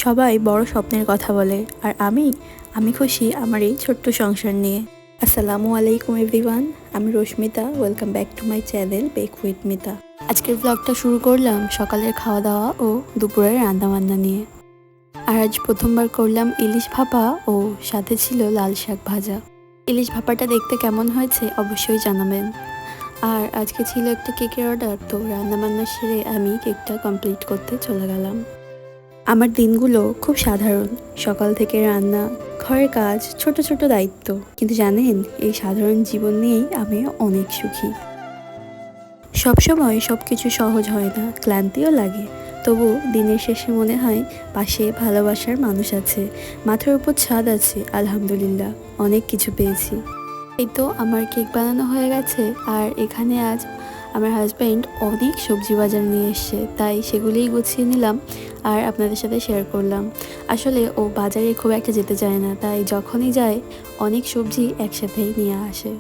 সবাই বড় স্বপ্নের কথা বলে, আর আমি খুশি আমার এই ছোট্ট সংসার নিয়ে। আসসালামু আলাইকুম এভরিওয়ান, আমি Rashmita. Welcome back to my channel bake with Mita. আজকের ব্লগটা শুরু করলাম সকালের খাওয়া দাওয়া ও দুপুরের রান্নাবান্না নিয়ে। আর আজ প্রথমবার করলাম ইলিশ ভাপা ও সাথে ছিল লাল শাক ভাজা। ইলিশ ভাপাটা দেখতে কেমন হয়েছে অবশ্যই জানাবেন। আর আজকে ছিল একটা কেকের অর্ডার, তো রান্নাবান্না সেরে আমি কেকটা কমপ্লিট করতে চলে গেলাম। আমার দিনগুলো খুব সাধারণ, সকাল থেকে রান্না, ঘরের কাজ, ছোট ছোট দায়িত্ব। কিন্তু জানেন, এই সাধারণ জীবন নিয়েই আমি অনেক সুখী। সবসময় সব কিছু সহজ হয় না, ক্লান্তিও লাগে। তবু দিনের শেষে মনে হয় পাশে ভালোবাসার মানুষ আছে, মাথার উপর ছাদ আছে, আলহামদুলিল্লাহ অনেক কিছু পেয়েছি। এই তো আমার কেক বানানো হয়ে গেছে, আর এখানে আজ আমার হাজব্যান্ড অনেক সবজি বাজার নিয়ে এসছে, তাই সেগুলিই গুছিয়ে নিলাম আর আপনাদের সাথে শেয়ার করলাম। আসলে ও বাজারে খুব একটা যেতে চায় না, তাই যখনই যায় অনেক সবজি একসাথেই নিয়ে আসে।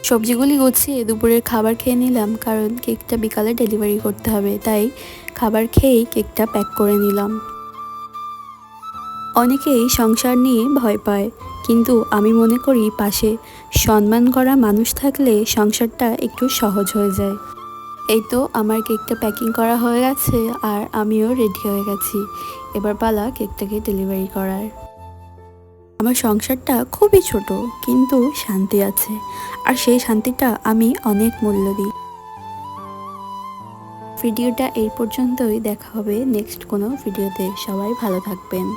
সবজিগুলি গুছিয়ে দুপুরের খাবার খেয়ে নিলাম, কারণ কেকটা বিকালে ডেলিভারি করতে হবে, তাই খাবার খেয়েই কেকটা প্যাক করে নিলাম। অনেকেই সংসার নিয়ে ভয় পায়, কিন্তু আমি মনে করি পাশে সম্মান করা মানুষ থাকলে সংসারটা একটু সহজ হয়ে যায়। এই তো আমার কেকটা প্যাকিং করা হয়ে গেছে, আর আমিও রেডি হয়ে গেছি। এবার পালা কেকটাকে ডেলিভারি করার। আমার সংসারটা খুবই ছোট, কিন্তু শান্তি আছে, আর সেই শান্তিটা আমি অনেক মূল্য দিই। ভিডিওটা এই পর্যন্তই, দেখা হবে নেক্সট কোনো ভিডিওতে। সবাই ভালো থাকবেন।